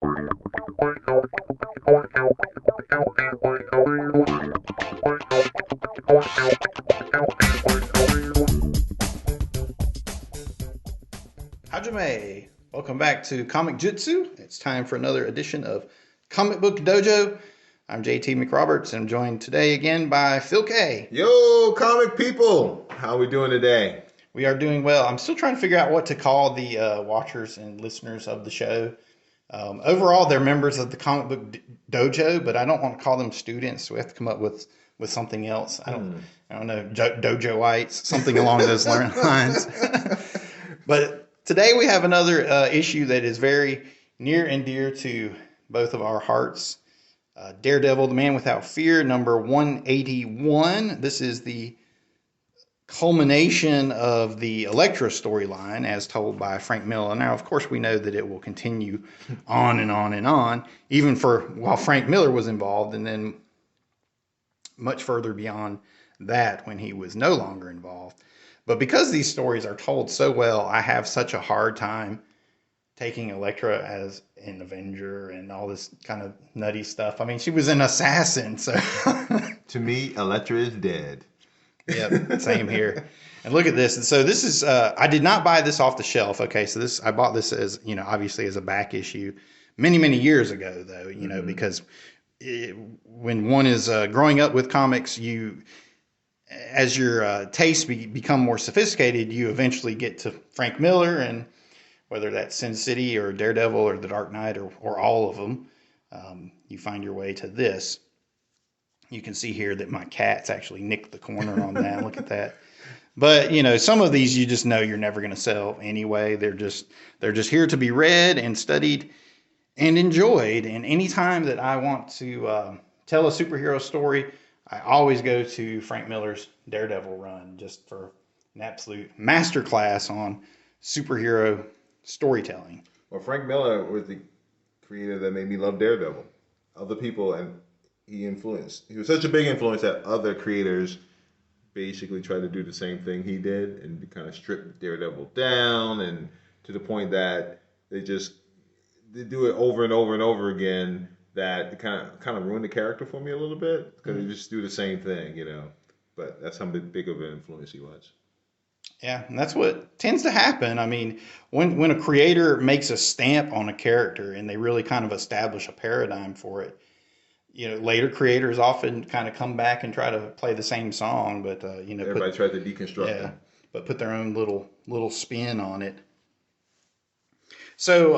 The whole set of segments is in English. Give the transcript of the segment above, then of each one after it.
Hajime, welcome back to Comic-Jutsu. It's time for another edition of Comic Book Dojo. I'm JT McRoberts, and I'm joined today again by Phil K. Yo, comic people! How are we doing today? We are doing well. I'm still trying to figure out what to call the watchers and listeners of the show. Overall, they're members of the Comic Book Dojo, but I don't want to call them students, so we have to come up with something else. I don't know, Dojoites, something along those lines. But today we have another issue that is very near and dear to both of our hearts. Daredevil, The Man Without Fear, number 181. This is the culmination of the Elektra storyline as told by Frank Miller. Now, of course, we know that it will continue on and on and on, even for while Frank Miller was involved, and then much further beyond that when he was no longer involved. But because these stories are told so well, I have such a hard time taking Elektra as an Avenger and all this kind of nutty stuff. I mean, she was an assassin, so... To me, Elektra is dead. Yep, same here. And look at this. And so this is, I did not buy this off the shelf. Okay, so I bought this as, obviously as a back issue many, many years ago, though, because when one is growing up with comics, as your tastes become more sophisticated, you eventually get to Frank Miller, and whether that's Sin City or Daredevil or The Dark Knight or all of them, you find your way to this. You can see here that my cat's actually nicked the corner on that. Look at that. But, some of these you just know you're never going to sell anyway. They're just here to be read and studied and enjoyed. And anytime that I want to tell a superhero story, I always go to Frank Miller's Daredevil run just for an absolute masterclass on superhero storytelling. Well, Frank Miller was the creator that made me love Daredevil. Other people, and he was such a big influence that other creators basically tried to do the same thing he did and kind of strip Daredevil down, and to the point that they do it over and over and over again, that kind of ruined the character for me a little bit because they just do the same thing, But that's how big of an influence he was. Yeah, and that's what tends to happen. I mean, when a creator makes a stamp on a character and they really kind of establish a paradigm for it, later creators often kind of come back and try to play the same song, but everybody tried to deconstruct them, but put their own little spin on it. So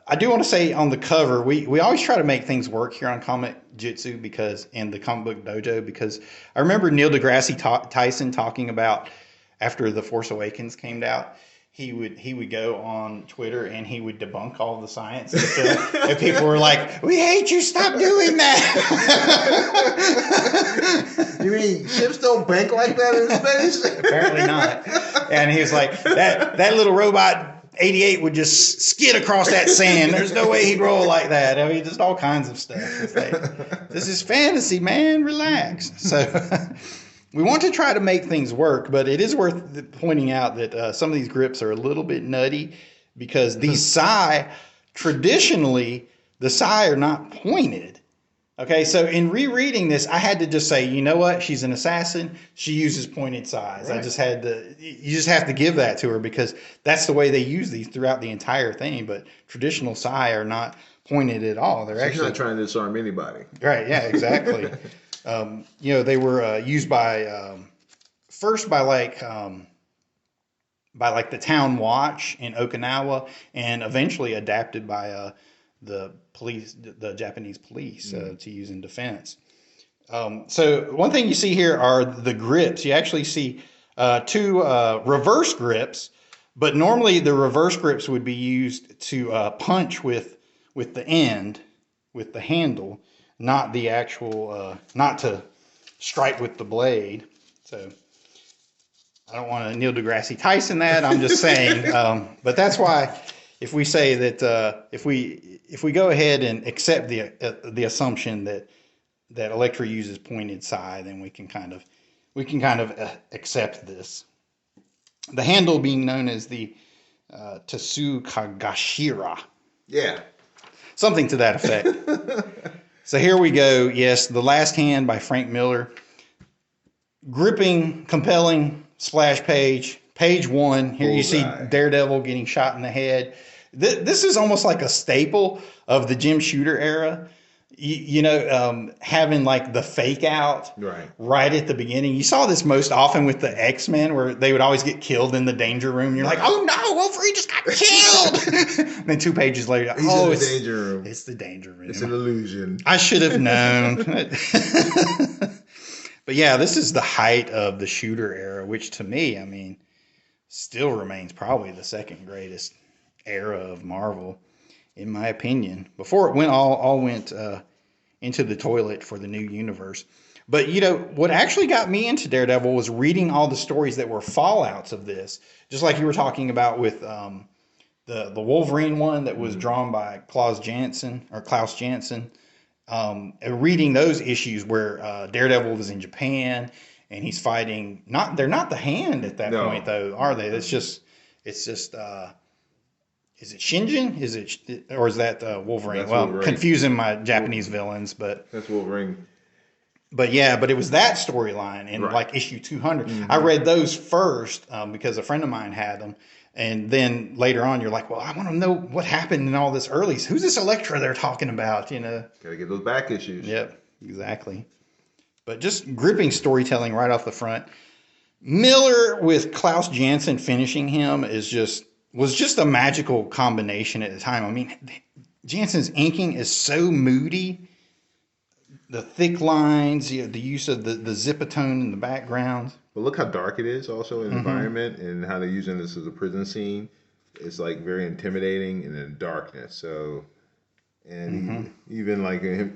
I do want to say on the cover, we always try to make things work here on Comic-Jutsu and the Comic Book Dojo, because I remember Neil deGrasse Tyson talking about after The Force Awakens came out, he would go on Twitter and he would debunk all the science and stuff. And people were like, "We hate you, stop doing that." You mean ships don't bank like that in space? Apparently not. And he was like, that little robot 88 would just skid across that sand. There's no way he'd roll like that. I mean, just all kinds of stuff. It's like, this is fantasy, man. Relax. So we want to try to make things work, but it is worth pointing out that some of these grips are a little bit nutty, because these sai, traditionally, the sai are not pointed. Okay, so in rereading this, I had to just say, you know what? She's an assassin. She uses pointed sais. Right. You just have to give that to her, because that's the way they use these throughout the entire thing. But traditional sai are not pointed at all. She's actually not trying to disarm anybody. Right, yeah, exactly. They were used first by the Town Watch in Okinawa, and eventually adapted by the Japanese police to use in defense. So one thing you see here are the grips. You actually see two reverse grips, but normally the reverse grips would be used to punch with the end, with the handle, not the actual, not to strike with the blade. So I don't want to Neil deGrasse Tyson that. I'm just saying, but that's why if we say that if we go ahead and accept the assumption that Elektra uses pointed sai, then we can kind of accept this. The handle being known as the Tsu Kagashira. Yeah. Something to that effect. So here we go. Yes, The Last Hand by Frank Miller. Gripping, compelling splash page. Page 1. Here you see Daredevil getting shot in the head. This is almost like a staple of the Jim Shooter era. Having like the fake out right at the beginning. You saw this most often with the X-Men, where they would always get killed in the danger room. And you're like, oh no, Wolverine just got killed. And then 2 pages later, He's in the danger room. It's the danger room. It's an illusion. I should have known. But yeah, this is the height of the Shooter era, which to me, I mean, still remains probably the second greatest era of Marvel, in my opinion. Before it went all went into the toilet for the new universe. But what actually got me into Daredevil was reading all the stories that were fallouts of this. Just like you were talking about with the Wolverine one that was drawn by Klaus Janson. Reading those issues where Daredevil was in Japan and he's fighting. They're not the Hand at that point though, are they? It's just. Is it Shinjin? Or is that Wolverine? Wolverine. Confusing my Japanese villains, but that's Wolverine. But it was that storyline in like issue 200. I read those first because a friend of mine had them. And then later on, you're like, well, I want to know what happened in all this early. Who's this Elektra they're talking about? Gotta get those back issues. Yep, exactly. But just gripping storytelling right off the front. Miller with Klaus Janson finishing him was just a magical combination at the time. I mean, Janson's inking is so moody. The thick lines, the use of the zipatone in the background. But look how dark it is also in the environment, and how they're using this as a prison scene. It's like very intimidating and in darkness. So, and even like, hey,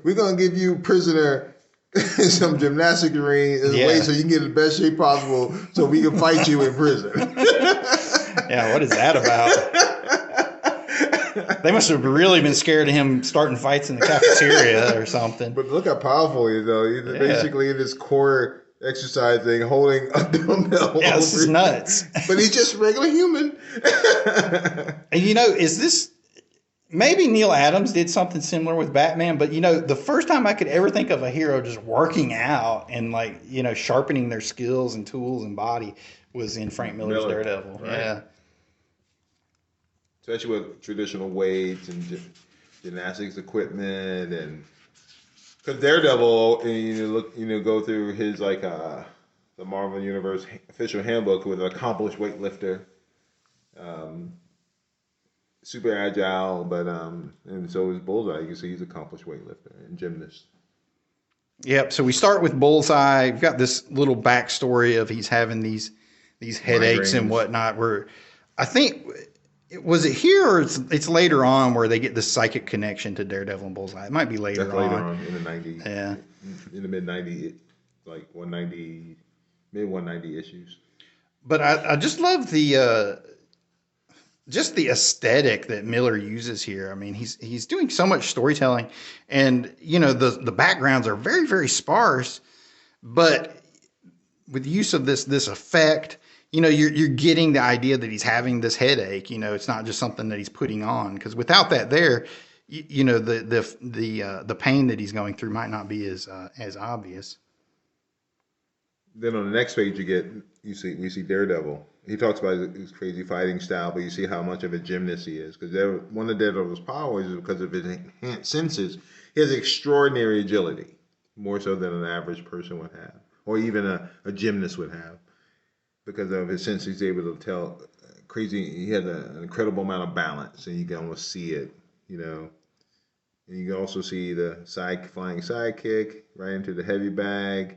we're going to give you prisoner some gymnastic ring way so you can get in the best shape possible so we can fight you in prison. Yeah, what is that about? They must have really been scared of him starting fights in the cafeteria or something. But look how powerful he is, though. He's basically in this core exercising, holding a dumbbell. Yeah, this is nuts. But he's just a regular human. And is this... Maybe Neil Adams did something similar with Batman, but the first time I could ever think of a hero just working out and sharpening their skills and tools and body was in Frank Miller's Daredevil. Right. Yeah. Especially with traditional weights and gymnastics equipment, and because Daredevil, and go through his the Marvel Universe official handbook with an accomplished weightlifter, super agile, but and so is Bullseye. You can see he's an accomplished weightlifter and gymnast. Yep. So we start with Bullseye. We've got this little backstory of he's having these headaches and whatnot. Where I think. Was it here or it's later on where they get the psychic connection to Daredevil and Bullseye? It might be later on. Later on in the 90s. Yeah. In the mid-90s, like 190, mid-190 issues. But I just love the aesthetic that Miller uses here. I mean, he's doing so much storytelling, and the backgrounds are very, very sparse, but with the use of this effect, you're getting the idea that he's having this headache. It's not just something that he's putting on, because without that there, the pain that he's going through might not be as obvious. Then on the next page we see Daredevil. He talks about his crazy fighting style, but you see how much of a gymnast he is, because one of Daredevil's powers is because of his enhanced senses. He has extraordinary agility, more so than an average person would have, or even a gymnast would have. Because of his sense, he's able to tell crazy. He has an incredible amount of balance, and you can almost see it, And you can also see the flying sidekick right into the heavy bag,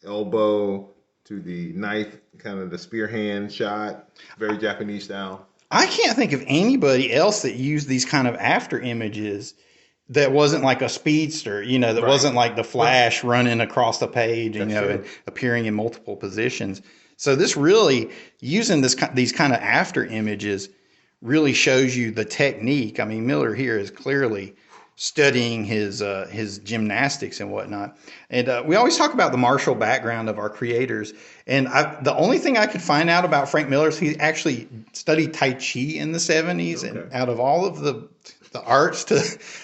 elbow to the knife, kind of the spear hand shot, very Japanese style. I can't think of anybody else that used these kind of after images that wasn't like a speedster, that wasn't like the Flash running across the page, and appearing in multiple positions. So this really, using these kind of after images really shows you the technique. I mean, Miller here is clearly studying his gymnastics and whatnot. And we always talk about the martial background of our creators. And the only thing I could find out about Frank Miller is he actually studied Tai Chi in the 70s. Okay. And out of all of the arts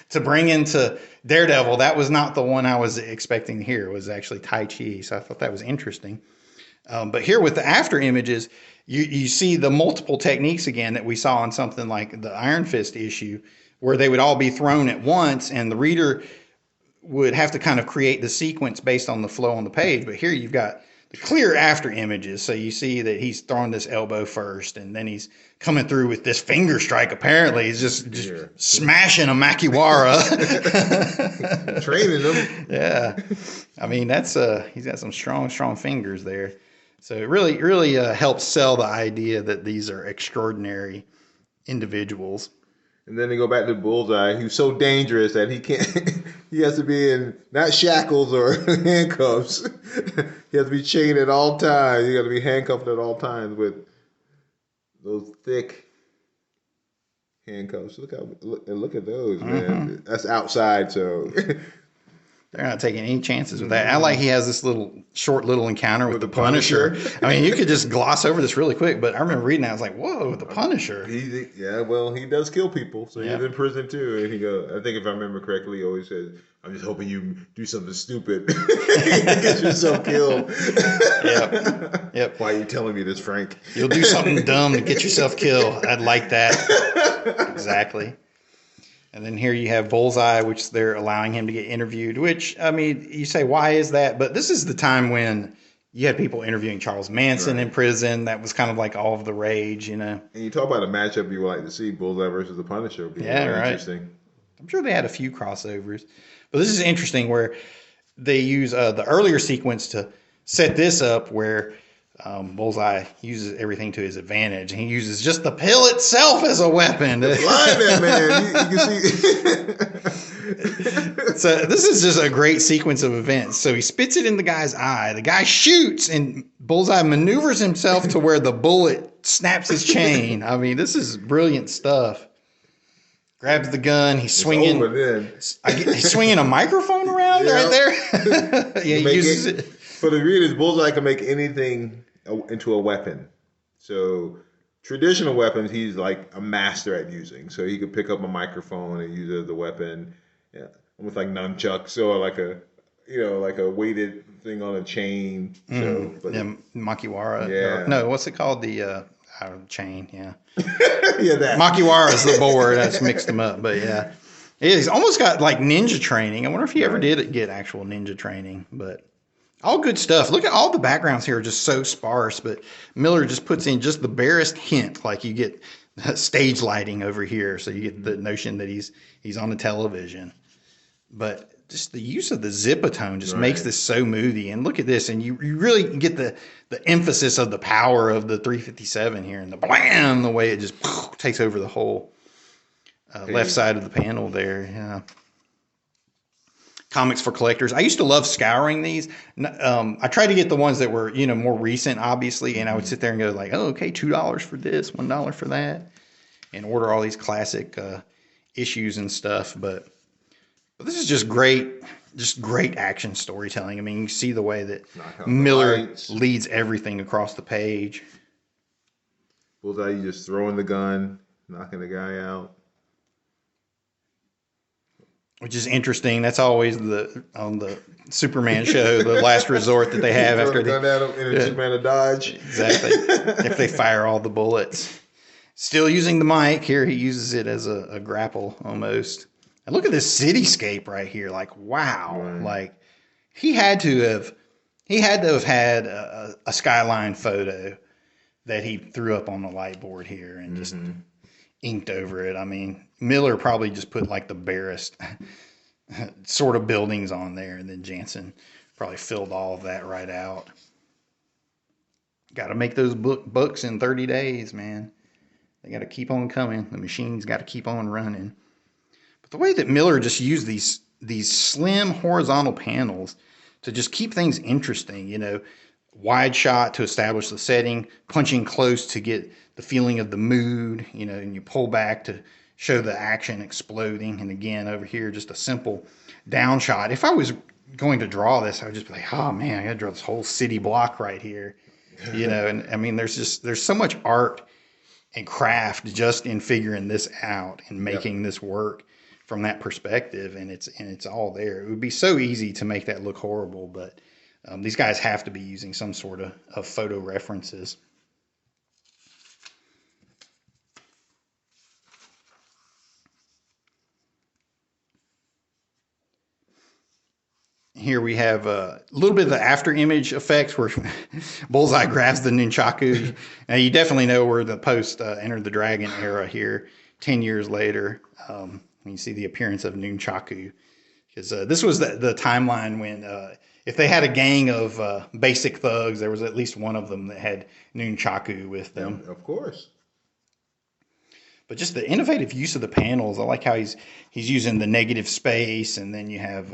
to bring into Daredevil, that was not the one I was expecting to hear. It was actually Tai Chi. So I thought that was interesting. But here with the after images, you see the multiple techniques again that we saw in something like the Iron Fist issue, where they would all be thrown at once and the reader would have to kind of create the sequence based on the flow on the page. But here you've got the clear after images. So you see that he's throwing this elbow first, and then he's coming through with this finger strike. Apparently he's just smashing a Makiwara. Training him. Yeah. I mean, that's he's got some strong fingers there. So it really helps sell the idea that these are extraordinary individuals. And then they go back to Bullseye, who's so dangerous that he can't. He has to be in not shackles or handcuffs. He has to be chained at all times. You got to be handcuffed at all times with those thick handcuffs. Look at those, man. That's outside, so. They're not taking any chances with that. I like he has this short encounter with the Punisher. I mean, you could just gloss over this really quick, but I remember reading that. I was like, whoa, the Punisher. He does kill people, so he's in prison too. And he goes, I think if I remember correctly, he always says, I'm just hoping you do something stupid. Get yourself killed. Yep. Why are you telling me this, Frank? You'll do something dumb to get yourself killed. I'd like that. Exactly. And then here you have Bullseye, which they're allowing him to get interviewed, which, I mean, you say, why is that? But this is the time when you had people interviewing Charles Manson in prison. That was kind of like all of the rage, you know. And you talk about a matchup you would like to see, Bullseye versus the Punisher. Would be interesting. I'm sure they had a few crossovers. But this is interesting where they use the earlier sequence to set this up where Bullseye uses everything to his advantage. He uses just the pill itself as a weapon. Blind that man. You can see. So this is just a great sequence of events. So he spits it in the guy's eye. The guy shoots, and Bullseye maneuvers himself to where the bullet snaps his chain. I mean, this is brilliant stuff. Grabs the gun. He's swinging. He's swinging a microphone around right there. He uses it. For the readers, Bullseye can make anything into a weapon. So traditional weapons, he's like a master at using. So he could pick up a microphone and use it as a weapon. Yeah, almost like nunchucks or like a weighted thing on a chain. So, Makiwara. Yeah. No, what's it called? The chain. Yeah. That. Makiwara is the board. I just mixed them up, but yeah. He's almost got like ninja training. I wonder if he ever did get actual ninja training, but. All good stuff. Look at all the backgrounds here are just so sparse, but Miller just puts in just the barest hint, like you get stage lighting over here, so you get the notion that he's on the television. But just the use of the zipatone just makes this so moody. And look at this, and you really get the emphasis of the power of the 357 here, and the blam, the way it just takes over the whole left side of the panel there. Yeah. Comics for collectors. I used to love scouring these. I tried to get the ones that were, more recent, obviously, and I would sit there and go like, oh, okay, $2 for this, $1 for that, and order all these classic issues and stuff. But this is just great action storytelling. I mean, you see the way that Miller leads everything across the page. Bullseye, you just throwing the gun, knocking the guy out. Which is interesting. That's always on the Superman show, the last resort that they have after the gun at him and Superman to dodge. Exactly. If they fire all the bullets. Still using the mic. Here he uses it as a grapple almost. And look at this cityscape right here. Like, wow. Right. Like he had to have had a skyline photo that he threw up on the light board here and just inked over it. I mean, Miller probably just put like the barest sort of buildings on there, and then Janson probably filled all of that right out. Got to make those books in 30 days, man. They got to keep on coming. The machine's got to keep on running. But the way that Miller just used these slim horizontal panels to just keep things interesting, wide shot to establish the setting, punching close to get the feeling of the mood, and you pull back to show the action exploding. And again, over here, just a simple down shot. If I was going to draw this, I would just be like, oh man, I got to draw this whole city block right here. And I mean, there's so much art and craft just in figuring this out and making this work from that perspective. And it's all there. It would be so easy to make that look horrible, but these guys have to be using some sort of photo references. Here we have a little bit of the after image effects where Bullseye grabs the nunchaku. Now you definitely know we're the post Enter the Dragon era here, 10 years later. You see the appearance of nunchaku. Because this was the timeline when if they had a gang of basic thugs, there was at least one of them that had nunchaku with them. Of course. But just the innovative use of the panels. I like how he's using the negative space, and then you have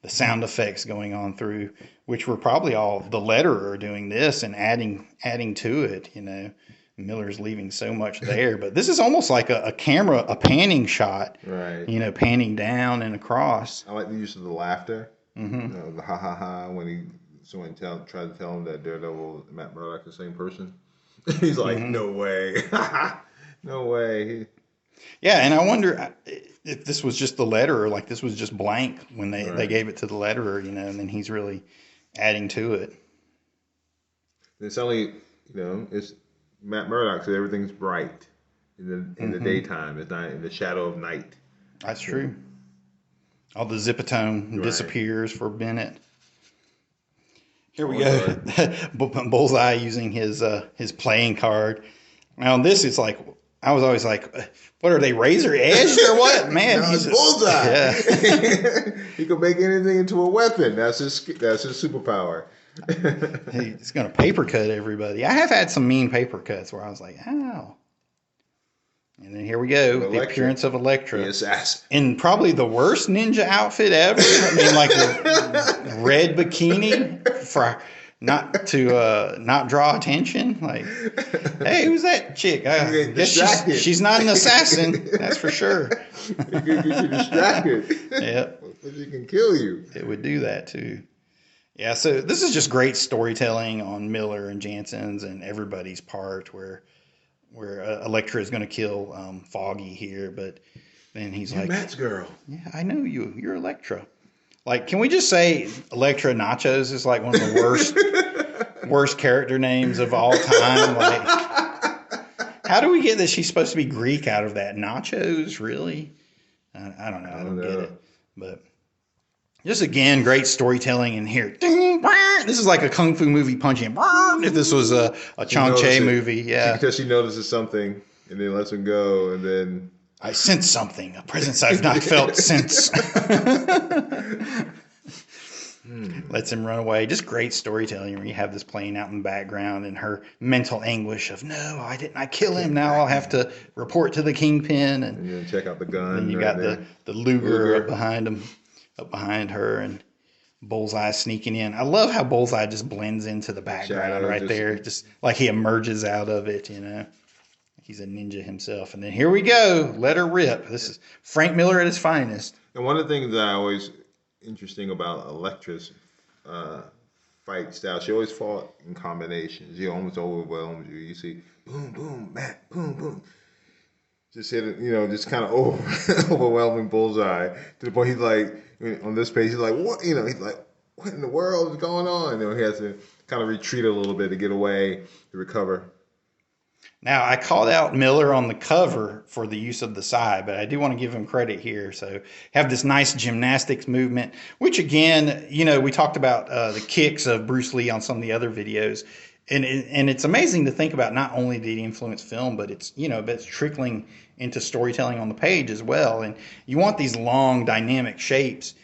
the sound effects going on through, which were probably all the letterer doing this and adding to it. Miller's leaving so much there, but this is almost like a camera, a panning shot, right? Panning down and across. I like the use of the laughter, the ha ha ha when someone tried to tell him that Daredevil and Matt Murdock are the same person. He's like, no way, no way. Yeah, and I wonder if this was just the letterer, like this was just blank when they gave it to the letterer, and then he's really adding to it. It's only, it's Matt Murdock, so everything's bright in the daytime. It's not in the shadow of night. That's true. All the zipatone disappears for Bennett. Here we go. Bullseye using his playing card. Now this is like, I was always like, what are they, razor edged or what? Man, he's Bullseye. Yeah. He can make anything into a weapon. That's his superpower. He's going to paper cut everybody. I have had some mean paper cuts where I was like, ow. And then here we go. The appearance of Elektra. The assassin. In probably the worst ninja outfit ever. I mean, like the red bikini for not draw attention. Like, hey, who's that chick? I guess she's not an assassin. That's for sure. It can get you distracted. Yep. But she can kill you. It would do that too. Yeah, so this is just great storytelling on Miller and Janson's and everybody's part where Elektra is going to kill Foggy here, but then he's like, Matt's girl. Yeah, I know you. You're Elektra. Like, can we just say Elektra Nachos is like one of the worst character names of all time? Like, how do we get that she's supposed to be Greek out of that? Nachos, really? I don't know. I don't get it. But just again, great storytelling in here. This is like a kung fu movie punching. If this was a Chang-Chi movie, yeah. Because she notices something and then lets him go, and then I sense something, a presence I've not felt since. Lets him run away. Just great storytelling where you have this playing out in the background and her mental anguish of, no, I didn't. I kill him. Now I'll have to report to the kingpin. And you check out the gun. And you got the Luger up behind him. Up behind her, and Bullseye sneaking in. I love how Bullseye just blends into the background there, just like he emerges out of it, He's a ninja himself. And then here we go, let her rip. This is Frank Miller at his finest. And one of the things that I always interesting about Elektra's fight style, she always fought in combinations. She almost overwhelms you. You see, boom, boom, Matt, boom, boom. Just hit it, just kind of overwhelming Bullseye to the point he's like, on this page, he's like, what? He's like, what in the world is going on? He has to kind of retreat a little bit to get away, to recover. Now, I called out Miller on the cover for the use of the sai, but I do want to give him credit here. So have this nice gymnastics movement, which again, we talked about the kicks of Bruce Lee on some of the other videos. And it's amazing to think about. Not only did he influence film, but it's trickling into storytelling on the page as well. And you want these long dynamic shapes,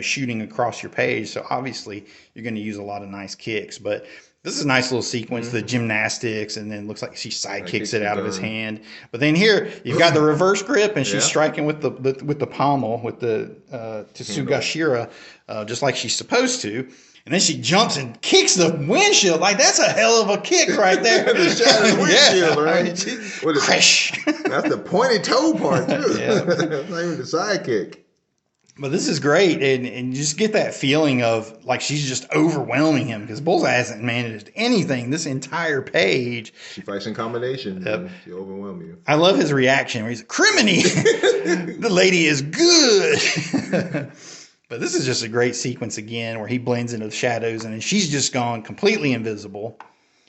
shooting across your page. So obviously you're going to use a lot of nice kicks. But This is a nice little sequence, the gymnastics, and then looks like she sidekicks it out of his hand. But then here, you've got the reverse grip, and she's striking with the pommel, with the Tsugashira, just like she's supposed to. And then she jumps and kicks the windshield. Like, that's a hell of a kick right there. The shattered windshield, right? Crash. That's the pointed toe part, too. That's not even the sidekick. But this is great, and you just get that feeling of like she's just overwhelming him, because Bullseye hasn't managed anything this entire page. She fights in combination, and she overwhelms you. I love his reaction where he's like, "Criminy, the lady is good." But this is just a great sequence again where he blends into the shadows, and then she's just gone completely invisible.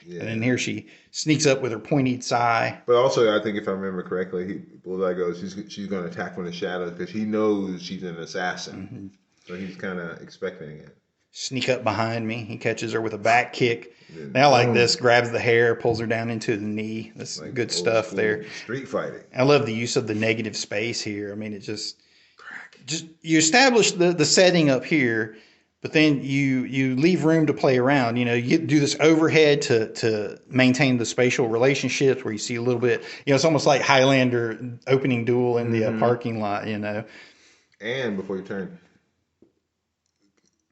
Yeah. And then here she sneaks up with her pointed sai. But also, I think if I remember correctly, Bullseye goes, she's going to attack from the shadows because he knows she's an assassin. Mm-hmm. So he's kind of expecting it. Sneak up behind me. He catches her with a back kick. Now like this, grabs the hair, pulls her down into the knee. That's like good stuff there. Street fighting. I love the use of the negative space here. I mean, it just you establish the setting up here. But then you leave room to play around. You know, you do this overhead to maintain the spatial relationships where you see a little bit, you know, it's almost like Highlander opening duel in the parking lot, you know. And before you turn,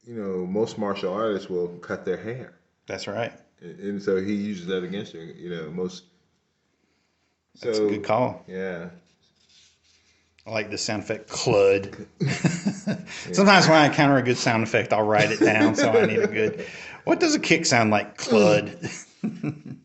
you know, most martial artists will cut their hair. That's right. And so he uses that against her, you know, That's a good call. Yeah. I like the sound effect, clud. Sometimes when I encounter a good sound effect, I'll write it down, so I need a good... What does a kick sound like? Clud. And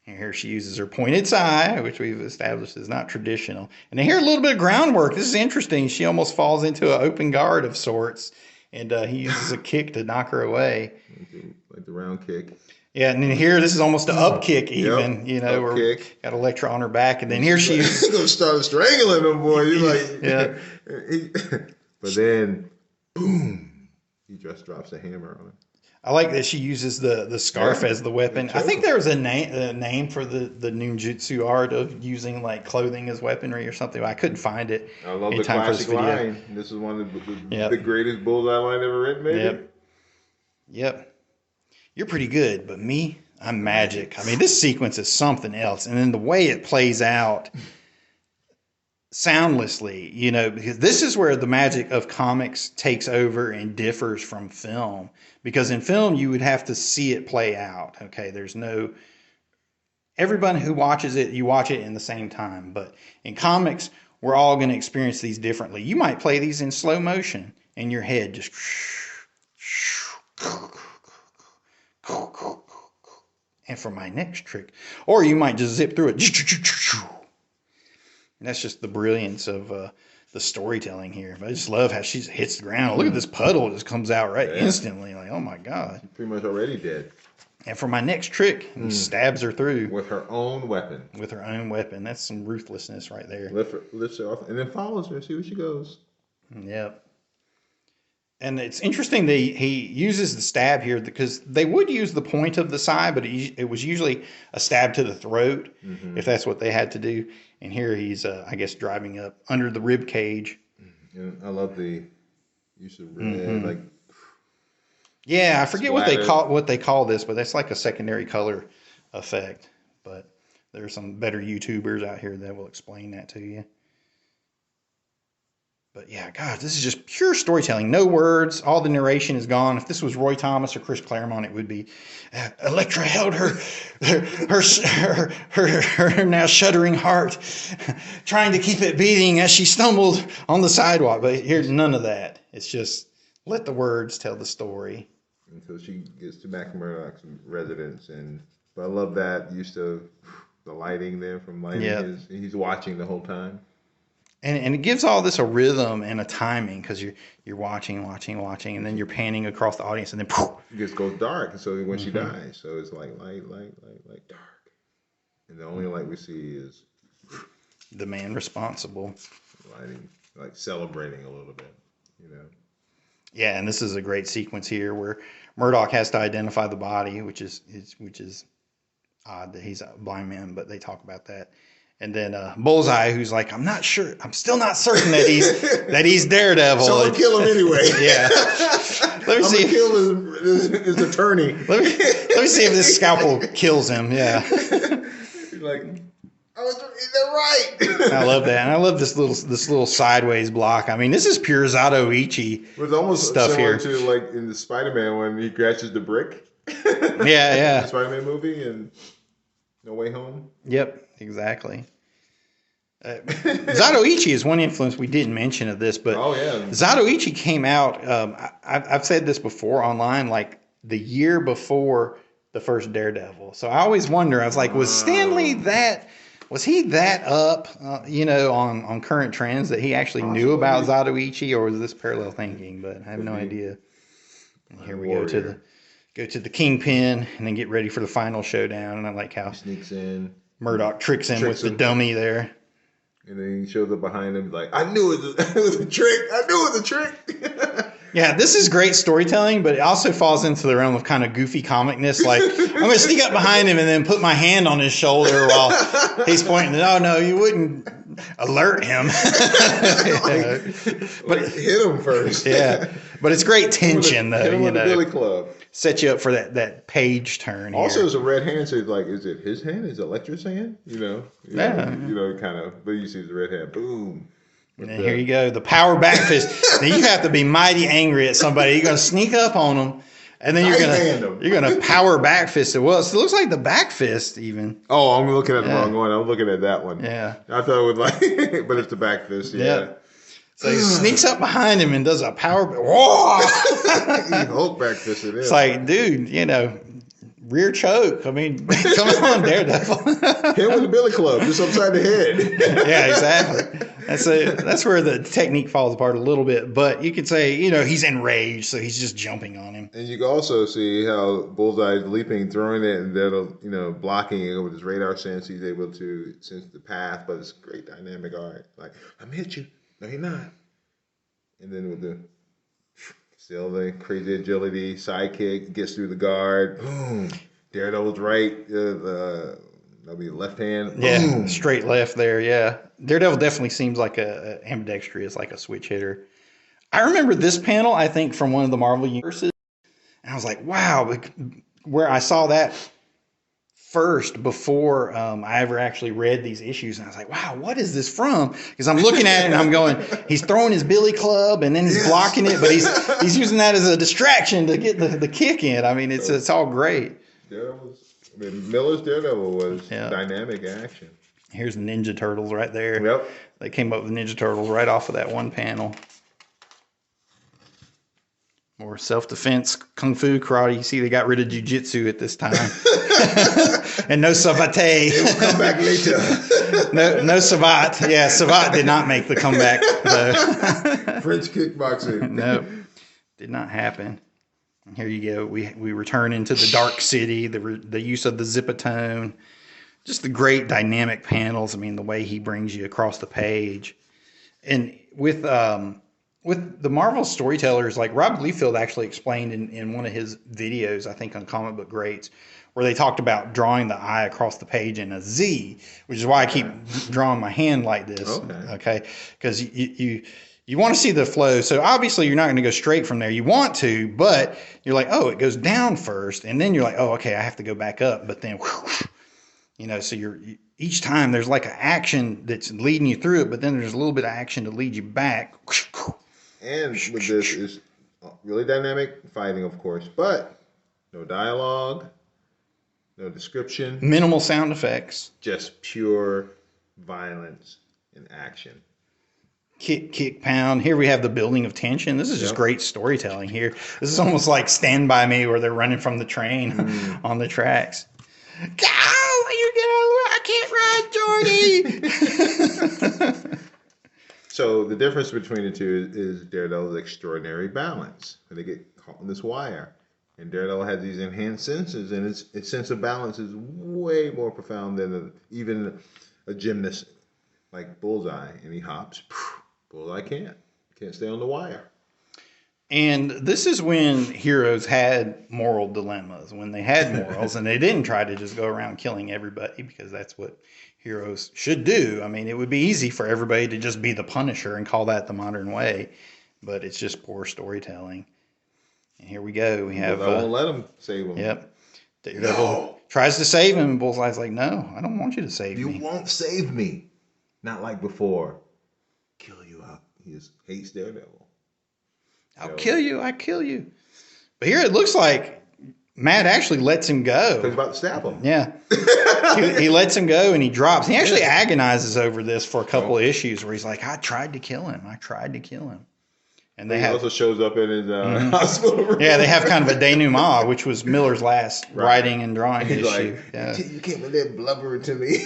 here she uses her pointed sai, which we've established is not traditional. And then here a little bit of groundwork. This is interesting. She almost falls into an open guard of sorts, and he uses a kick to knock her away. Like the round kick. Yeah, and then here, this is almost an up kick even, you know, where we got Elektra on her back, and then here she's going to start strangling him, boy. You're like, but then, boom, he just drops a hammer on him. I like that she uses the scarf as the weapon. I think there was a name for the ninjutsu art of using like clothing as weaponry or something. I couldn't find it. I love the classic line. This is one of the greatest Bullseye line ever written, maybe. Yep. You're pretty good, but me, I'm magic. I mean, this sequence is something else. And then the way it plays out soundlessly, you know, because this is where the magic of comics takes over and differs from film. Because in film, you would have to see it play out. Okay, there's no... Everyone who watches it, you watch it in the same time. But in comics, we're all going to experience these differently. You might play these in slow motion, and your head just... And for my next trick, or you might just zip through it. And that's just the brilliance of the storytelling here. But I just love how she hits the ground. Look at this puddle, just comes out instantly. Like, oh my God. She's pretty much already dead. And for my next trick, he stabs her through. With her own weapon. With her own weapon. That's some ruthlessness right there. Lifts her off and then follows her, see where she goes. Yep. And it's interesting that he uses the stab here because they would use the point of the sai, but it was usually a stab to the throat, if that's what they had to do. And here he's, I guess, driving up under the rib cage. And I love the use of red, like. Yeah, I forget what they call this, but that's like a secondary color effect. But there are some better YouTubers out here that will explain that to you. But yeah, God, this is just pure storytelling. No words. All the narration is gone. If this was Roy Thomas or Chris Claremont, it would be Elektra held her now shuddering heart, trying to keep it beating as she stumbled on the sidewalk. But here's none of that. It's just let the words tell the story. Until she gets to Mac Murdock's residence, but I love that use of the lighting there from lighting. He's watching the whole time. And it gives all this a rhythm and a timing because you're watching, and then you're panning across the audience, and then poof. It just goes dark. So when she dies, so it's like light, dark, and the only light we see is the man responsible. Lighting, like celebrating a little bit, you know. Yeah, and this is a great sequence here where Murdock has to identify the body, which is odd that he's a blind man, but they talk about that. And then Bullseye, who's like, I'm not sure. I'm still not certain that he's Daredevil. So I'll kill him anyway. Yeah. Let me see. Kill his attorney. Let me see if this scalpel kills him. Yeah. He's like, is that right? I love that, and I love this little sideways block. I mean, this is pure Zatoichi. It's almost stuff similar here to like in the Spider-Man when he crashes the brick. Yeah. The Spider-Man movie and No Way Home. Yep, exactly. Zatoichi is one influence we didn't mention of this, but Zatoichi came out. I've said this before online, like the year before the first Daredevil. So I always wonder. I was like, was Stan Lee that? Was he that up, on current trends that he actually knew about Zatoichi, or was this parallel thinking? But I have no idea. And here we go to the Kingpin, and then get ready for the final showdown. And I like how he sneaks in. Murdoch tricks him with the dummy there. And then he shows up behind him like, I knew it was a trick. I knew it was a trick. Yeah, this is great storytelling, but it also falls into the realm of kind of goofy comicness. Like, I'm going to sneak up behind him and then put my hand on his shoulder while he's pointing. Oh, no, you wouldn't alert him. But hit him first. Yeah, but it's great tension, though. Hit him with the Billy Club. Set you up for that page turn. Also, here. It's a red hand, so it's like, is it his hand? Is it Elektra's hand? Kind of. But you see the red hand, boom. And then here you go, the power back fist. Now you have to be mighty angry at somebody. You're going to sneak up on them, and then you're going to power back fist it. Well, it looks like the back fist even. Oh, I'm looking at the wrong one. I'm looking at that one. Yeah, I thought it was but it's the back fist. Yeah. So he sneaks up behind him and does a power. Whoa! He Hulk back fist it is. It's like, dude, rear choke. I mean, come on, Daredevil. Hit with the Billy Club, just upside the head. Yeah, exactly. That's where the technique falls apart a little bit. But you could say, he's enraged, so he's just jumping on him. And you can also see how Bullseye is leaping, throwing it, and then blocking it with his radar sense. He's able to sense the path, but it's great dynamic art. Like, I'm hit you. No, you're not. And then with the crazy agility, sidekick, gets through the guard. Boom. Daredevil's right. That'll be the left hand. Yeah, boom. Straight left there, yeah. Daredevil definitely seems like a ambidextrous, like a switch hitter. I remember this panel, I think, from one of the Marvel universes. And I was like, wow, where I saw that first before I ever actually read these issues. And I was like, wow, what is this from? Because I'm looking at it and I'm going, he's throwing his billy club and then he's blocking it, but he's using that as a distraction to get the kick in. I mean, it's all great. Miller's Daredevil was dynamic action. Here's the Ninja Turtles right there. Yep. They came up with Ninja Turtles right off of that one panel. More self-defense, kung fu, karate. You see, they got rid of jiu-jitsu at this time. And no savate. It will come back later. No savate. Yeah, savate did not make the comeback, though. French kickboxing. No, did not happen. And here you go. We return into the Dark City, the use of the zipatone. Just the great dynamic panels. I mean, the way he brings you across the page. And with the Marvel storytellers, like Rob Liefeld actually explained in one of his videos, I think on Comic Book Greats, where they talked about drawing the eye across the page in a Z, which is why I keep drawing my hand like this. Okay? Because you want to see the flow. So obviously you're not going to go straight from there. You want to, but you're like, oh, it goes down first. And then you're like, oh, okay, I have to go back up. But then, so each time there's like an action that's leading you through it, but then there's a little bit of action to lead you back. And with this is really dynamic fighting, of course, but no dialogue, no description. Minimal sound effects. Just pure violence and action. Kick, pound. Here we have the building of tension. This is just great storytelling here. This is almost like Stand By Me, where they're running from the train on the tracks. Go! I can't run, Jordy! So the difference between the two is Daredevil's extraordinary balance. When they get caught in this wire. And Daredevil has these enhanced senses, and its sense of balance is way more profound than even a gymnast like Bullseye. And he hops. Bullseye can't stay on the wire. And this is when heroes had moral dilemmas, when they had morals, and they didn't try to just go around killing everybody, because that's what heroes should do. I mean, it would be easy for everybody to just be the Punisher and call that the modern way, but it's just poor storytelling. And here we go. We have. I won't let them save them. Yep. Daredevil tries to save him, and Bullseye's like, "No, I don't want you to save me. You won't save me. Not like before. Kill you out." He just hates Daredevil. I'll kill you. I kill you. But here it looks like Matt actually lets him go. He's about to stab him. Yeah. he lets him go and he drops. He actually agonizes over this for a couple of issues where he's like, I tried to kill him. And he also shows up in his hospital room. Yeah, they have kind of a denouement, which was Miller's last writing and drawing He's issue. Like, you came in there blubbering to me.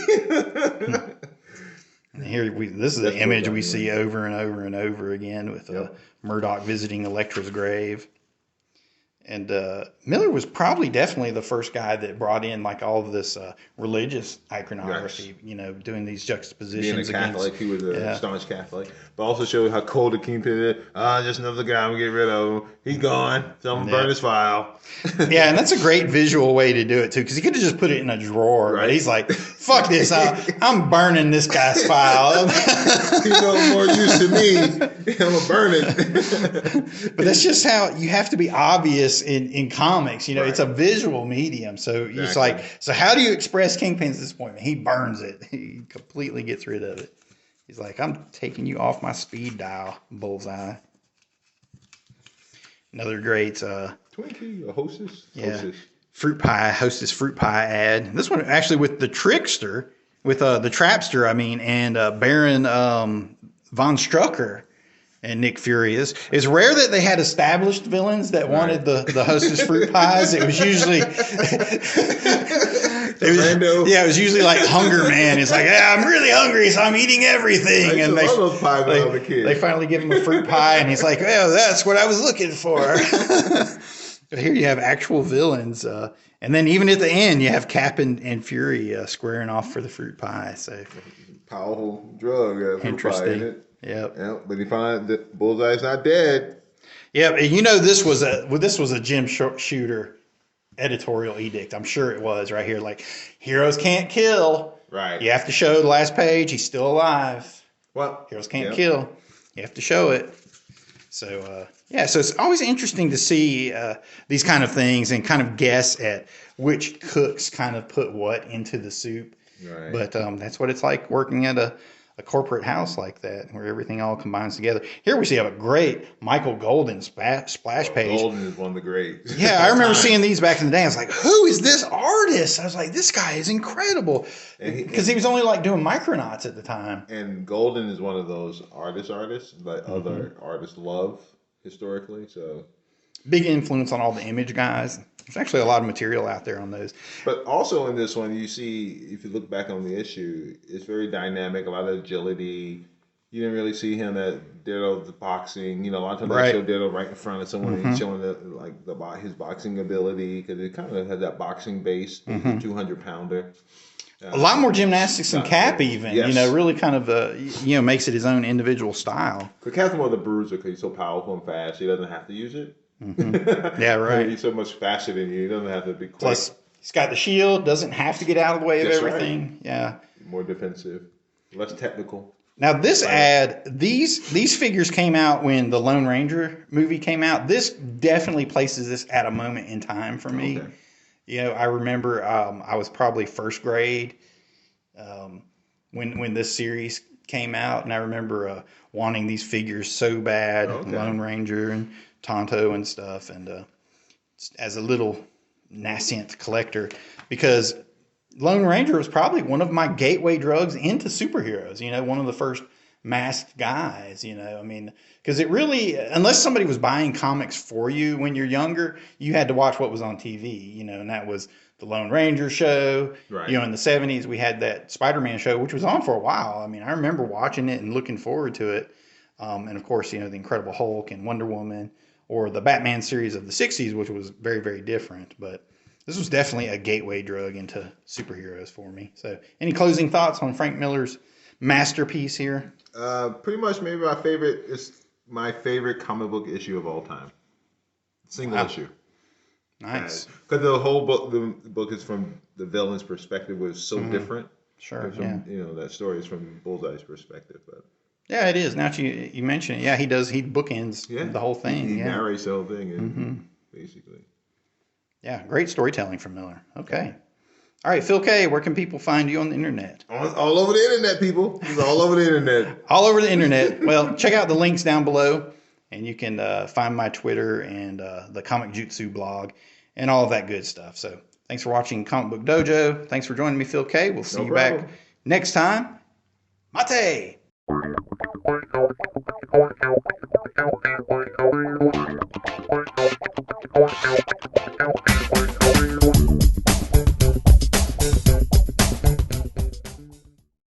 And here this is the image we see over and over and over again with Murdoch visiting Elektra's grave. And Miller was probably definitely the first guy that brought in like all of this religious iconography, doing these juxtapositions. Being a Catholic, he was a staunch Catholic, but also showed how cold the Kingpin is. Just another guy, I'm gonna get rid of him. He's gone, so I'm gonna burn his file. Yeah, and that's a great visual way to do it too, because he could have just put it in a drawer. Right? But he's like, "Fuck this! I'm burning this guy's file." He's no more use to me. I'm gonna burn it. But that's just how you have to be obvious in comics. It's a visual medium. So it's like, so how do you express Kingpin's disappointment? He burns it. He completely gets rid of it. He's like, I'm taking you off my speed dial, Bullseye. Another great Twinkie, a hostess? Yeah. Hostess. Fruit pie, hostess fruit pie ad. This one actually with the trickster, with the trapster, and Baron von Strucker and Nick Fury. It's rare that they had established villains that wanted the hostess fruit pies. It was usually it was usually like Hunger Man. It's like, I'm really hungry, so I'm eating everything. And they finally give him a fruit pie, and he's like, well, that's what I was looking for. But here you have actual villains, and then even at the end you have Cap and Fury squaring off for the fruit pie. So powerful drug. Interesting. Fruit pie, Yep. But he finds that Bullseye's not dead. Yep. And this was a Jim Shooter editorial edict. I'm sure it was right here. Like, heroes can't kill. Right. You have to show the last page he's still alive. Well, heroes can't kill. You have to show it. So so it's always interesting to see these kind of things and kind of guess at which cooks kind of put what into the soup. Right. But that's what it's like working at a corporate house like that, where everything all combines together. Here we see a great Michael Golden splash page. Golden is one of the greats. Yeah, I remember seeing these back in the day. I was like, who is this artist? I was like, this guy is incredible. Because he was only like doing Micronauts at the time. And Golden is one of those artists that other artists love historically. So big influence on all the Image guys. There's actually a lot of material out there on those. But also in this one, you see, if you look back on the issue, it's very dynamic, a lot of agility. You didn't really see him at Daredevil's boxing. A lot of times they show Daredevil right in front of someone and he's showing his boxing ability, because it kind of has that boxing base, 200-pounder. A lot more gymnastics than Cap even, really kind of, makes it his own individual style. Because Cap's more the bruiser, because he's so powerful and fast, he doesn't have to use it. Yeah, right. He's so much faster than you. He doesn't have to be quick. Plus, he's got the shield. Doesn't have to get out of the way of everything. Right. Yeah. More defensive, less technical. Now, this ad, these figures came out when the Lone Ranger movie came out. This definitely places this at a moment in time for me. Okay. I remember I was probably first grade when this series came out, and I remember wanting these figures so bad, Lone Ranger and Tonto and stuff, and as a little nascent collector, because Lone Ranger was probably one of my gateway drugs into superheroes, one of the first masked guys, because it really, unless somebody was buying comics for you when you're younger, you had to watch what was on TV, and that was the Lone Ranger show. Right. In the 70s, we had that Spider-Man show, which was on for a while. I remember watching it and looking forward to it. And of course, the Incredible Hulk and Wonder Woman, or the Batman series of the 60s, which was very, very different. But this was definitely a gateway drug into superheroes for me. So any closing thoughts on Frank Miller's masterpiece here? Pretty much maybe my favorite comic book issue of all time. Single issue. Nice. Because the whole book, the book is from the villain's perspective, was so different. Sure, that story is from Bullseye's perspective. But yeah, it is. Now that you mention it, he does. He bookends the whole thing. He narrates the whole thing, basically. Yeah, great storytelling from Miller. Okay. All right, Phil K., where can people find you on the internet? All over the internet, people. He's all over the internet. All over the internet. Well, check out the links down below, and you can find my Twitter and the Comic-Jutsu blog and all of that good stuff. So thanks for watching Comic Book Dojo. Thanks for joining me, Phil K. We'll see you back next time. Mate!